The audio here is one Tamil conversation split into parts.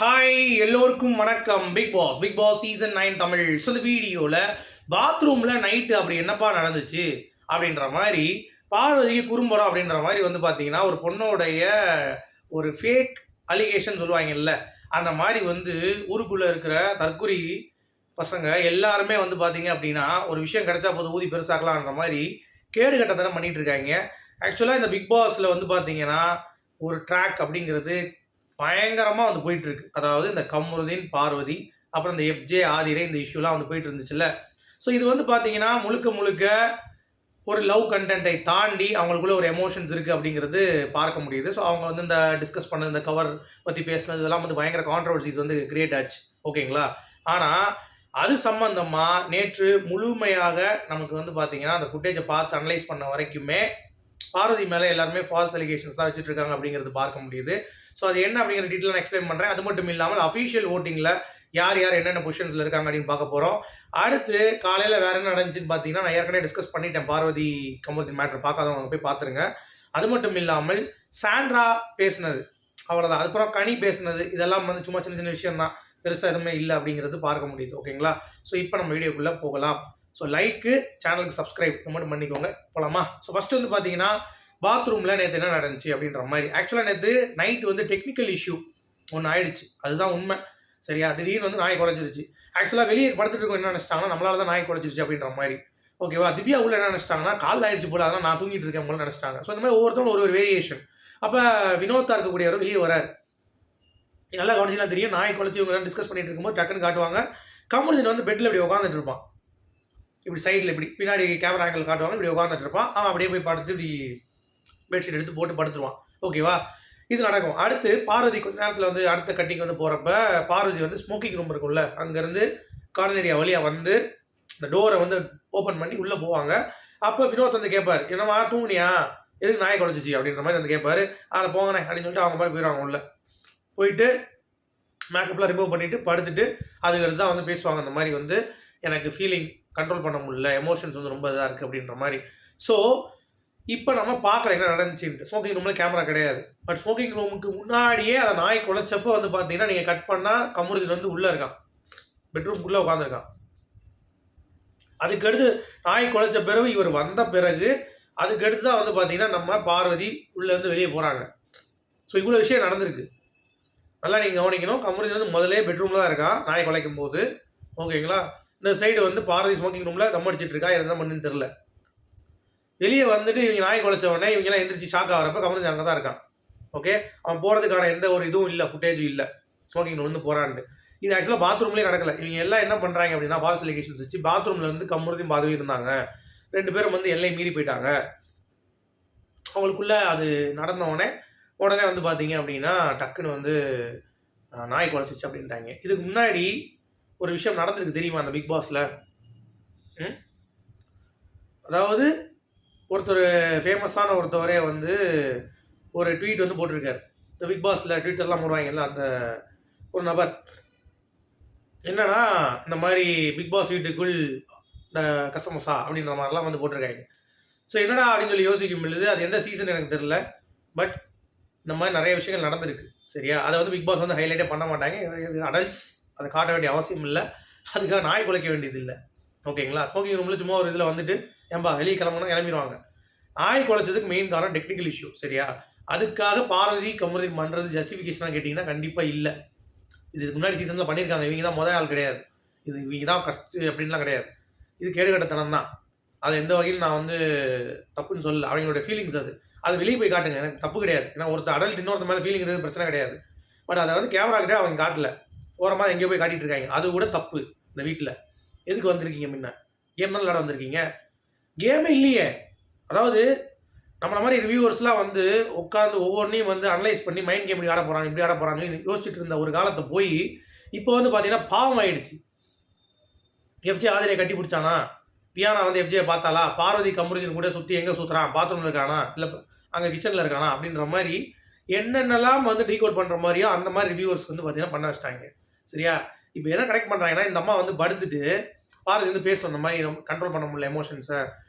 ஹாய் எல்லோருக்கும் வணக்கம். Bigg Boss season 9 Tamil. So இந்த வீடியோவில் பாத்ரூமில் நைட்டு அப்படி என்னப்பா நடந்துச்சு அப்படின்ற மாதிரி பார்வதிக்கு குறும்படம் அப்படின்ற மாதிரி வந்து பார்த்தீங்கன்னா ஒரு பொண்ணோடைய ஒரு ஃபேக் அலிகேஷன் சொல்லுவாங்கல்ல, அந்த மாதிரி வந்து ஊருக்குள்ளே இருக்கிற தற்குறி பசங்க எல்லாருமே வந்து பார்த்தீங்க அப்படின்னா ஒரு விஷயம் கிடைச்சா போது ஊதி பெருசாக்கலான்ற மாதிரி கேடு கட்டத்தனம் பண்ணிட்டு இருக்காங்க. ஆக்சுவலாக இந்த பிக் பாஸில் வந்து பார்த்தீங்கன்னா ஒரு ட்ராக் அப்படிங்கிறது பயங்கரமாக வந்து போயிட்டுருக்கு. அதாவது இந்த கமருதீன், பார்வதி, அப்புறம் இந்த எஃப்ஜே, ஆதிரை இந்த இஷ்யூலாம் வந்து போயிட்டு இருந்துச்சுல்ல. ஸோ இது வந்து பார்த்தீங்கன்னா முழுக்க முழுக்க ஒரு லவ் கண்டென்ட்டை தாண்டி அவங்களுக்குள்ள ஒரு எமோஷன்ஸ் இருக்குது அப்படிங்கிறது பார்க்க முடியுது. ஸோ அவங்க வந்து இந்த டிஸ்கஸ் பண்ண இந்த கவர் பற்றி பேசுனது இதெல்லாம் வந்து பயங்கர கான்ட்ரவர்சிஸ் வந்து கிரியேட் ஆச்சு. ஓகேங்களா? ஆனால் அது சம்பந்தமாக நேற்று முழுமையாக நமக்கு வந்து பார்த்தீங்கன்னா அந்த ஃபுட்டேஜை பார்த்து அனலைஸ் பண்ண வரைக்குமே பார்வதி மேலே எல்லாருமே ஃபால்ஸ் அலிகேஷன்ஸ் தான் வச்சுட்டு இருக்காங்க அப்படிங்கிறது பார்க்க முடியுது. ஸோ அது என்ன அப்படிங்கிற டீட்டெயில் நான் எக்ஸ்பிளைன் பண்ணுறேன். அது மட்டும் இல்லாமல் அஃபீஷியல் ஓட்டிங்கில் யார் யார் என்னென்ன பொசிஷன்ஸில் இருக்காங்க அப்படின்னு பார்க்க போகிறோம். அடுத்து காலையில் வேறு என்ன நடந்துச்சுன்னு பார்த்தீங்கன்னா, நான் ஏற்கனவே டிஸ்கஸ் பண்ணிட்டேன் பார்வதி கமருதீன் மேட்ரு. பார்க்காதவங்க போய் பார்த்துருங்க. அது மட்டும் இல்லாமல் சாண்ட்ரா பேசுனது அவ்வளோதான். அதுக்கப்புறம் கனி பேசுனது இதெல்லாம் வந்து சும்மா சின்ன சின்ன விஷயம் தான், பெருசாக எதுவுமே இல்லை அப்படிங்கிறது பார்க்க முடியுது. ஓகேங்களா? ஸோ இப்போ நம்ம வீடியோக்குள்ளே போகலாம். ஸோ லைக்கு, சேனலுக்கு சப்ஸ்கிரைப் மட்டும் பண்ணிக்கோங்க. போகலாமா? ஸோ ஃபஸ்ட்டு வந்து பார்த்தீங்கன்னா பாத்ரூமில் நேற்று என்ன நடந்துச்சு அப்படின்ற மாதிரி. ஆக்சுவலாக நேற்று நைட் வந்து டெக்னிக்கல் இஷ்யூ ஒன்று ஆயிடுச்சு. அதுதான் உண்மை. சரியா? திடீர்னு வந்து நாய் குலைஞ்சிருச்சு. ஆக்சுவலாக வெளியே படுத்துட்டு இருக்கோம் என்ன நினச்சிட்டாங்கன்னா நம்மளால தான் நாய் குலைஞ்சிருச்சு அப்படின்ற மாதிரி. ஓகேவா? திவ்யா உள்ள என்ன நினச்சிட்டாங்கன்னா கால் ஆயிடுச்சு போல, அதான் நான் தூங்கிட்டு இருக்கேன் போல நினச்சிட்டாங்க. ஸோ இந்த மாதிரி ஒவ்வொருத்தரும் ஒரு வேரியேஷன். அப்போ வினோத்தா இருக்கக்கூடியவர் வெளியே வராரு. நல்லா கவனிச்சுலாம் தெரியும். நாய் குலைச்சி இவங்க டிஸ்கஸ் பண்ணிட்டு இருக்கும்போது டக்குன்னு காட்டுவாங்க. கமருதீன் வந்து பெட்டில் இப்படி உட்காந்துட்டு இருப்பான். இப்படி சைடில் இப்படி பின்னாடி கேமரா ஆங்கிள் காட்டுவாங்க. இப்படி உட்காந்துட்டு இருப்பான். அவன் அப்படியே போய் படுத்து இப்படி பெட்ஷீட் எடுத்து போட்டு படுத்துருவான். ஓகேவா? இது நடக்கும். அடுத்து பார்வதி கொஞ்ச நேரத்தில் வந்து அடுத்த கட்டிங் வந்து போகிறப்ப பார்வதி வந்து ஸ்மோக்கிங் ரூம் இருக்கும்ல, அங்கேருந்து கார்னர் ஏரியா வழியாக வந்து இந்த டோரை வந்து ஓப்பன் பண்ணி உள்ளே போவாங்க. அப்போ வினோத் வந்து கேட்பார், என்னம்மா தூங்குனியா, எதுக்கு நாயை குலைச்சிச்சு அப்படின்ற மாதிரி வந்து கேட்பார். அதில் போங்கண்ணே அப்படின்னு சொல்லிட்டு அவங்க மாதிரி போயிடுவாங்க. உள்ளே போயிட்டு மேக்கப்லாம் ரிமூவ் பண்ணிவிட்டு படுத்துட்டு அதுக்கு தான் வந்து பேசுவாங்க. அந்த மாதிரி வந்து எனக்கு ஃபீலிங் கண்ட்ரோல் பண்ண முடியல, எமோஷன்ஸ் வந்து ரொம்ப இதாக இருக்குது அப்படின்ற மாதிரி. ஸோ இப்போ நம்ம பார்க்குறோம் என்ன நடந்துச்சுன்ட்டு. ஸ்மோக்கிங் ரூமில் கேமரா கிடையாது. பட் ஸ்மோக்கிங் ரூமுக்கு முன்னாடியே அதை நாய் குலைச்சப்போ வந்து பார்த்தீங்கன்னா நீங்கள் கட் பண்ணால் கமருதீன் வந்து உள்ளே இருக்கான், பெட்ரூம்குள்ளே உட்காந்துருக்கான். அதுக்கடுத்து நாய் குலைச்ச பிறகு இவர் வந்த பிறகு அதுக்கடுத்து தான் வந்து பார்த்தீங்கன்னா நம்ம பார்வதி உள்ளேருந்து வெளியே போகிறாங்க. ஸோ இவ்வளோ விஷயம் நடந்திருக்கு. நல்லா நீங்கள் கவனிக்கணும். கமருதீன் வந்து முதலே பெட்ரூமில் தான் இருக்கான் நாய் குலைக்கும் போது. ஓகேங்களா? இந்த சைடு வந்து பார்வதி ஸ்மோக்கிங் ரூமில் தம் அடிச்சிட்டு இருக்கா, என்ன பண்ணுன்னு தெரில. வெளியே வந்துட்டு இவங்க நாய் குலைச்ச உடனே இவங்கெல்லாம் எந்திரிச்சு ஷாக் ஆகிறப்ப கமருதீன் அங்கே தான் இருக்கான். ஓகே? அவன் போகிறதுக்கான எந்த ஒரு இதுவும் இல்லை, ஃபுட்டேஜும் இல்லை ஸ்மோக்கிங் ரூம் வந்து போகிறான்ட்டு. இது ஆக்சுவலாக பாத்ரூம்லேயே நடக்கலை. இவங்க எல்லாம் என்ன பண்ணுறாங்க அப்படின்னா ஃபால்ஸ் அலிகேஷன்ஸ் வச்சு பாத்ரூமில் வந்து கமருதீன் பார்வதி இருந்தாங்க. 2 பேரும் வந்து எல்லை மீறி போயிட்டாங்க. அவங்களுக்குள்ளே அது நடந்தவுடனே உடனே வந்து பார்த்தீங்க அப்படின்னா டக்குன்னு வந்து நாய் குலைச்சிச்சு அப்படின்ட்டாங்க. இதுக்கு முன்னாடி ஒரு விஷயம் நடந்திருக்கு தெரியுமா அந்த பிக் பாஸில்? அதாவது ஒருத்தர் ஃபேமஸான ஒருத்தவரே வந்து ஒரு ட்வீட் வந்து போட்டிருக்காரு. இந்த பிக் பாஸில் ட்விட்டர்லாம் போடுவாங்கல்ல, அந்த ஒரு நபர் என்னன்னா இந்த மாதிரி பிக் பாஸ் வீட்டுக்குள் இந்த கசமசா அப்படின்ற மாதிரிலாம் வந்து போட்டிருக்காங்க. ஸோ என்னடா அப்படின்னு சொல்லி யோசிக்கும் பொழுது அது எந்த சீசன் எனக்கு தெரில. பட் இந்த மாதிரி நிறைய விஷயங்கள் நடந்திருக்கு. சரியா? அதை வந்து பிக் பாஸ் வந்து ஹைலைட்டே பண்ண மாட்டாங்க. அடல்ட்ஸ் அதை காட்ட வேண்டிய அவசியம் இல்லை. அதுக்காக நாய் குலைக்க வேண்டியது இல்லை. ஓகேங்களா? ஸ்மோக்கிங் ரூமில் சும்மா ஒரு இதில் வந்துட்டு ஏன்பா வெளியே கிளம்புனா கிளம்பிடுவாங்க. நாய் குலைச்சதுக்கு மெயின் காரணம் டெக்னிக்கல் இஷ்யூ. சரியா? அதுக்காக பார்வதி கமருதீன் பண்ணுறது ஜஸ்டிஃபிகேஷனாக கேட்டிங்கன்னா கண்டிப்பாக இல்லை. இதுக்கு முன்னாடி சீசனில் பண்ணியிருக்காங்க. இவங்க தான் முதல் ஆள் கிடையாது. இது இவங்க தான் ஃபஸ்ட்டு அப்படின்லாம் கிடையாது. இது கேடுகட்டத்தனம் தான். அது எந்த வகையில் நான் வந்து தப்புன்னு சொல்லலை. அவங்களோட ஃபீலிங்ஸ் அது. அது வெளியே போய் காட்டுங்க, எனக்கு தப்பு கிடையாது. ஏன்னா ஒருத்தர் அடல்ட் இன்னொருத்த மேலே ஃபீலிங் இருக்குது, பிரச்சனை கிடையாது. பட் அதை வந்து கேமரா கிட்டே அவங்க காட்டல, ஓரமாக எங்கேயோ போய் காட்டிகிட்டு இருக்காங்க. அது கூட தப்பு. இந்த வீட்டில் எதுக்கு வந்திருக்கீங்க? முன்ன கேம் தான் விளாட வந்திருக்கீங்க? கேமே இல்லையே. அதாவது நம்மள மாதிரி ரிவ்யூவர்ஸ்லாம் வந்து உட்காந்து ஒவ்வொன்றையும் வந்து அனலைஸ் பண்ணி மைண்ட் கேம் இப்படி ஆட போகிறாங்க, இப்படி ஆட போகிறாங்கன்னு யோசிச்சுட்டு இருந்த ஒரு காலத்தை போய் இப்போ வந்து பார்த்தீங்கன்னா பாவம் ஆயிடுச்சு. எஃப்ஜே ஆதிரையை கட்டி பிடிச்சானா? பியானா வந்து எஃப்ஜே பார்த்தாலா? பார்வதி கமருதீன் கூட சுற்றி எங்கே சுற்றுறான்? பாத்ரூமில் இருக்கானா, இல்லை அங்கே கிச்சனில் இருக்கானா அப்படின்ற மாதிரி என்னென்னலாம் வந்து டீகோட் பண்ணுற மாதிரியோ அந்த மாதிரி ரிவ்யூவர்ஸ் வந்து பார்த்தீங்கன்னா பண்ண வச்சிட்டாங்க. சரியா? இப்போ என்ன கரெக்ட் பண்ணுறாங்கன்னா, இந்த அம்மா வந்து படுத்துட்டு பார்வதி வந்து பேசுவோம், இந்த மாதிரி கண்ட்ரோல் பண்ண முடியல எமோஷன்ஸை,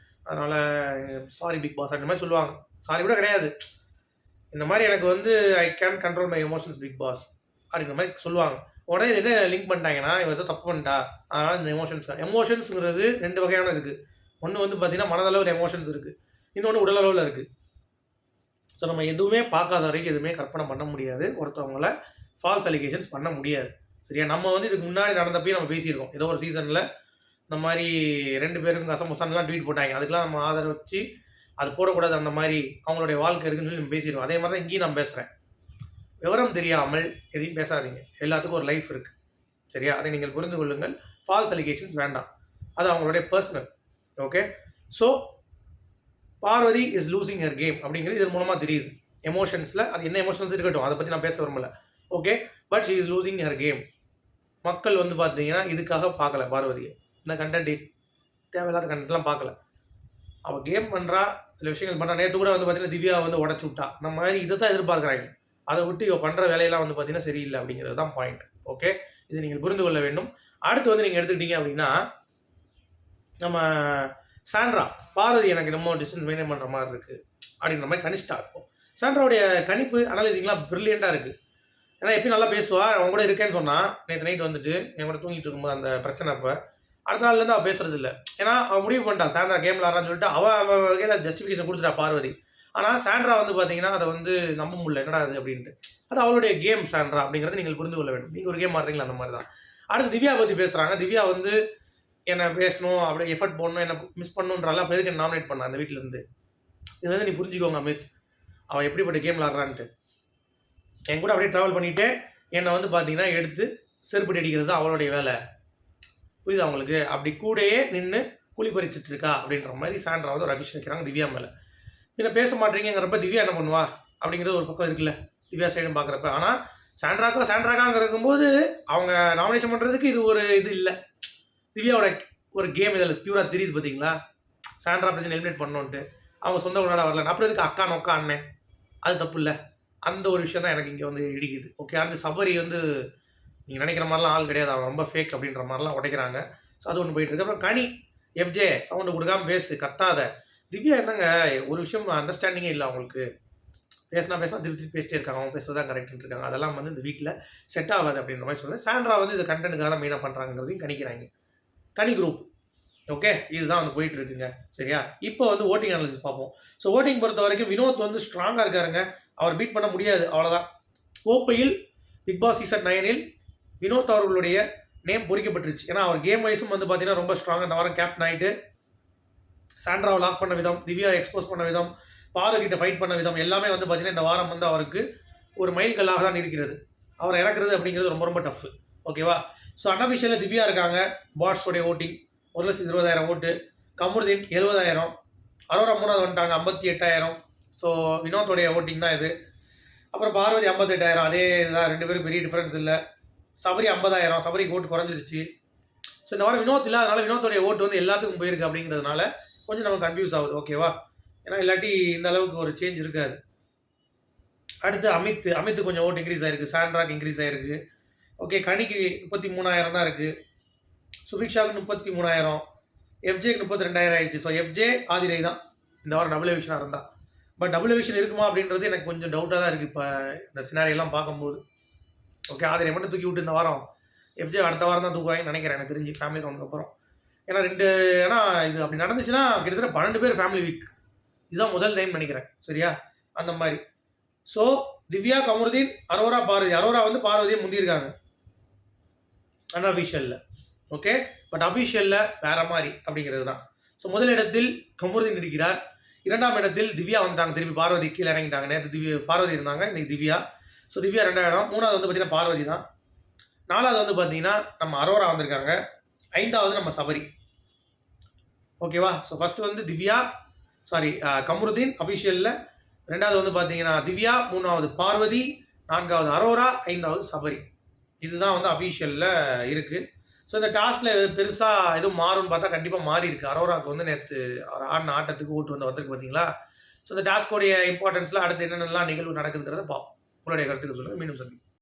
அதனால் சாரி பிக் பாஸ் அந்த மாதிரி சொல்லுவாங்க. சாரி கூட கிடையாது. இந்த மாதிரி எனக்கு வந்து I can control my emotions Bigg Boss அப்படிங்கிற மாதிரி சொல்லுவாங்க. உடனே இது என்ன லிங்க் பண்ணிட்டாங்கன்னா, இவ ஏதோ தப்பு பண்ணிட்டா, அதனால இந்த எமோஷன்ஸுங்கிறது 2 வகையான இருக்குது. ஒன்று வந்து பார்த்தீங்கன்னா மனதளவில் எமோஷன்ஸ் இருக்குது, இன்னொன்று உடலளவில் இருக்குது. ஸோ நம்ம எதுவுமே பார்க்காத வரைக்கும் எதுவுமே கற்பனை பண்ண முடியாது, ஒருத்தவங்கள ஃபால்ஸ் அலிகேஷன்ஸ் பண்ண முடியாது. சரியா? நம்ம வந்து இதுக்கு முன்னாடி நடந்தப்பயும் நம்ம பேசியிருக்கோம். ஏதோ ஒரு சீசனில் இந்த மாதிரி 2 பேருக்கும் கசமுசான்லாம் ட்வீட் போட்டாங்க. அதுக்கெலாம் நம்ம ஆதரவச்சு அது போடக்கூடாது, அந்த மாதிரி அவங்களுடைய வாழ்க்கை இருக்குன்னு சொல்லி நம்ம பேசிடுவோம். அதே மாதிரி தான் இங்கேயும் நான் பேசுகிறேன். விவரம் தெரியாமல் எதையும் பேசாதீங்க. எல்லாத்துக்கும் ஒரு லைஃப் இருக்குது. சரியா? அதை நீங்கள் புரிந்து கொள்ளுங்கள். ஃபால்ஸ் அலிகேஷன்ஸ் வேண்டாம். அது அவங்களுடைய personal. Okay? So Parvathi is losing her game அப்படிங்கிறது இதன் மூலமாக தெரியுது. எமோஷன்ஸில் அது என்ன எமோஷன்ஸ் இருக்கட்டும், அதை பற்றி நான் பேச விரும்பல. Okay, but she is losing her game. மக்கள் வந்து பார்த்தீங்கன்னா இதுக்காக பார்க்கல பார்வதியை. இந்த கண்டென்ட் தேவையில்லாத கண்டென்ட்லாம் பார்க்கல. அவள் கேம் பண்ணுறா, சில விஷயங்கள் பண்ணுறா. நேற்று கூட வந்து பார்த்தீங்கன்னா திவ்யா வந்து உடச்சி விட்டா. அந்த மாதிரி இதை தான் எதிர்பார்க்குறாங்க. அதை விட்டு இவள் பண்ணுற வேலையெல்லாம் வந்து பார்த்தீங்கன்னா சரியில்லை அப்படிங்கிறது தான் பாயிண்ட். ஓகே, இது நீங்கள் புரிந்து கொள்ள வேண்டும். அடுத்து வந்து நீங்கள் எடுத்துக்கிட்டீங்க அப்படின்னா, நம்ம சாண்ட்ரா பார்வதி எனக்கு ரொம்ப டிஸ்டன்ஸ் மெயின்டைன் பண்ணுற மாதிரி இருக்குது அப்படின்ற மாதிரி கணிச்சிட்டா இருக்கும். சாண்ட்ராவுடைய கணிப்பு அனலைசிங்லாம் ப்ரில்லியண்ட்டாக இருக்குது. ஏன்னா எப்பயும் நல்லா பேசுவா. அவன் கூட இருக்கேன்னு சொன்னான். நேற்று நைட் வந்துட்டு என் கூட தூங்கிட்டு இருக்கும்போது அந்த பிரச்சனை. அப்போ அடுத்த நாள்லேருந்து அவள் பேசுறது இல்லை. ஏன்னா அவள் முடிவு பண்ணிட்டான் சாண்ட்ரா கேம் விளாட்றான்னு சொல்லிட்டு அவள் வகையில் ஜஸ்டிஃபிகேஷன் கொடுத்துட்டா பார்வதி. ஆனால் சாண்ட்ரா வந்து பார்த்தீங்கன்னா அதை வந்து நம்ப முடியல, என்னடா அது அப்படின்ட்டு. அது அவளுடைய கேம் சாண்ட்ரா அப்படிங்கிறத நீங்கள் புரிந்து கொள்ள வேண்டும். நீங்கள் ஒரு கேம் ஆடுறீங்களா, அந்த மாதிரி தான். அடுத்து திவ்யா பற்றி பேசுகிறாங்க. திவ்யா வந்து என்னை பேசணும், அப்படியே எஃபர்ட் போடணும், என்ன மிஸ் பண்ணணுன்றால அப்போ எதுக்கு என்ன நாமினேட் பண்ண அந்த வீட்டிலேருந்து. இதில் வந்து நீ புரிஞ்சுக்கோங்க அமித், அவள் எப்படிப்பட்ட கேம் விளாட்றான்ட்டு. என் கூட அப்படியே ட்ராவல் பண்ணிவிட்டு என்னை வந்து பார்த்தீங்கன்னா எடுத்து செருப்படி அடிக்கிறது தான் அவளுடைய வேலை. புரியுது அவங்களுக்கு? அப்படி கூடயே நின்று கூலி பறிச்சுட்டு இருக்கா அப்படின்ற மாதிரி சாண்ட்ரா வந்து ஒரு அபிஷேகம் வைக்கிறாங்க திவ்யா மேலே. பின்ன பேச மாட்டீங்கிறப்ப திவ்யா என்ன பண்ணுவா அப்படிங்கிறது ஒரு பக்கம் இருக்குல்ல, திவ்யா சைடும் பார்க்குறப்ப. ஆனால் சாண்ட்ராக்காங்கிறக்கும்போது அவங்க நாமினேஷன் பண்ணுறதுக்கு இது ஒரு இது இல்லை. திவ்யாவோட ஒரு கேம் இதில் பியூராக தெரியுது பார்த்தீங்களா. சாண்ட்ரா பிரச்சனை எலிமினேட் பண்ணோன்ட்டு அவங்க சொந்த கொண்டாட வரல. அப்புறம் இதுக்கு அக்கா நொக்கா அண்ணன், அது தப்பு இல்லை. அந்த ஒரு விஷயம் தான் எனக்கு இங்கே வந்து இடிக்குது. ஓகே, அடுத்து சபரி வந்து நீங்கள் நினைக்கிற மாதிரிலாம் ஆள் கிடையாது, அவன் ரொம்ப ஃபேக் அப்படின்ற மாதிரிலாம் உடைக்கிறாங்க. ஸோ அது ஒன்று போயிட்டு இருக்கு. அப்புறம் கனி எஃப்ஜே சவுண்டு கொடுக்காம பேசு, கத்தாத. திவ்யா என்னங்க ஒரு விஷயம் அண்டர்ஸ்டாண்டிங்கே இல்லை அவங்களுக்கு. பேசினா திருப்பி பேசிட்டே இருக்காங்க, அவங்க பேசுறது தான் கரெக்டுன்னு இருக்காங்க. அதெல்லாம் வந்து இந்த வீட்டில் செட் ஆகாது அப்படின்ற மாதிரி சொல்கிறேன். சாண்ட்ரா வந்து இது கண்டென்ட்டுக்காக மெயினாக பண்ணுறாங்கிறதையும் கணிக்கிறாங்க. கனி குரூப். ஓகே, இதுதான் வந்து போயிட்டு இருக்குங்க. சரியா? இப்போ வந்து ஓட்டிங் அனாலிசிஸ் பார்ப்போம். ஸோ ஓட்டிங் பொறுத்த வரைக்கும் வினோத் வந்து ஸ்ட்ராங்காக இருக்காருங்க. அவர் பீட் பண்ண முடியாது, அவ்வளோதான். கோப்பையில் பிக் பாஸ் சீசன் 9 வினோத் அவர்களுடைய நேம் பொறிக்கப்பட்டுருச்சு. ஏன்னா அவர் கேம் வைஸும் வந்து பார்த்தீங்கன்னா ரொம்ப ஸ்ட்ராங்காக இந்த வாரம் கேப்டன் ஆகிட்டு சாண்ட்ராவை லாக் பண்ண விதம், திவ்யா எக்ஸ்போஸ் பண்ண விதம், பாருகிட்ட ஃபைட் பண்ண விதம் எல்லாமே வந்து பார்த்தீங்கன்னா இந்த வாரம் வந்து அவருக்கு ஒரு மைல்கல்லாக தான் இருக்கிறது. அவரை இறக்குறது அப்படிங்கிறது ரொம்ப ரொம்ப டஃப். ஓகேவா? ஸோ அன்அஃபிஷியலில் திவ்யா இருக்காங்க. பாட்ஸோடைய ஓட்டிங் 1,20,000 ஓட்டு. கமருதீன் 70,000. அரோரா 3வது வந்துட்டாங்க 58,000. ஸோ வினோத்தோடைய ஓட்டிங் தான் இது. அப்புறம் பார்வதி 58,000. அதே இதுதான், 2 பேரும் பெரிய டிஃப்ரென்ஸ் இல்லை. சபரி 50,000. சபரிக்கு ஓட்டு குறைஞ்சிருச்சு. ஸோ இந்த வாரம் வினோத் இல்லை, அதனால் வினோத்தோடைய ஓட்டு வந்து எல்லாத்துக்கும் போயிருக்கு அப்படிங்கிறதுனால கொஞ்சம் நம்ம கன்ஃபியூஸ் ஆகுது. ஓகேவா? ஏன்னா இல்லாட்டி இந்த அளவுக்கு ஒரு சேஞ்ச் இருக்காது. அடுத்து அமித் கொஞ்சம் ஓட்டு இன்க்ரீஸ் ஆகிருக்கு. சாண்ட்ராக்கு இன்க்ரீஸ் ஆகிருக்கு. ஓகே, கனிக்கு 33,000 தான் இருக்குது. சுபிக்ஷாவுக்கு 33,000. எஃப்ஜேக்கு 32,000 ஆயிடுச்சு. ஸோ எஃப்ஜே ஆதிரை தான் இந்த வாரம் டபுள் எவிக்ஷனாக இருந்தால். பட் டபுள் எவிக்ஷன் இருக்குமா அப்படின்றது எனக்கு கொஞ்சம் டவுட்டாக தான் இருக்குது இப்போ இந்த சினாரியெல்லாம் பார்க்கும்போது. ஓகே, ஆதிரை மட்டும் தூக்கி விட்டு இந்த வாரம் எஃப்ஜே அடுத்த வாரம் தான் தூக்குவாங்கன்னு நினைக்கிறேன் எனக்கு தெரிஞ்சு, ஃபேமிலி கவுண்டுக்கு அப்புறம். ஏன்னா இது அப்படி நடந்துச்சுன்னா கிட்டத்தட்ட 12 பேர் ஃபேமிலி வீக். இதுதான் முதல் டைம் நினைக்கிறேன். சரியா? அந்த மாதிரி. ஸோ திவ்யா, கமருதீன், அரோரா, பார்வதி. அரோரா வந்து பார்வதியை முந்தியிருக்காங்க அன்அஃபிஷியலில். ஓகே, பட் அஃபிஷியலில் வேறு மாதிரி அப்படிங்கிறது தான். ஸோ முதல் இடத்தில் கமருதீன் இருக்கிறார். 2ஆம் இடத்தில் திவ்யா வந்துட்டாங்க. திருப்பி பார்வதி கீழே இறங்கிட்டாங்க. நேற்று பார்வதி இருந்தாங்க, இன்னைக்கு திவ்யா. ஸோ திவ்யா 2ஆம் இடம். 3வது வந்து பார்த்தீங்கன்னா பார்வதி தான். 4வது வந்து பார்த்தீங்கன்னா நம்ம அரோரா வந்திருக்காங்க. 5வது நம்ம சபரி. ஓகேவா? ஸோ ஃபஸ்ட்டு வந்து திவ்யா, கமருதீன் அஃபிஷியலில். 2வது வந்து பார்த்தீங்கன்னா திவ்யா, 3வது பார்வதி, 4வது அரோரா, 5வது சபரி. இதுதான் வந்து அஃபிஷியலில் இருக்குது. ஸோ இந்த டாஸ்கில் பெருசாக எதுவும் மாறும்னு பார்த்தா கண்டிப்பாக மாறி இருக்குது. அரோராவுக்கு வந்து நேற்று அவர் ஆடின ஆட்டத்துக்கு ஓட்டு வந்திருக்கு பார்த்தீங்களா. ஸோ இந்த டாஸ்கோடைய இம்பார்ட்டன்ஸில் அடுத்து என்னென்னலாம் நிகழ்வு நடக்குதுங்கிறத பார்ப்போம். உங்களுடைய கருத்துக்கு சொல்லுங்கள். மீண்டும் சந்திப்போம்.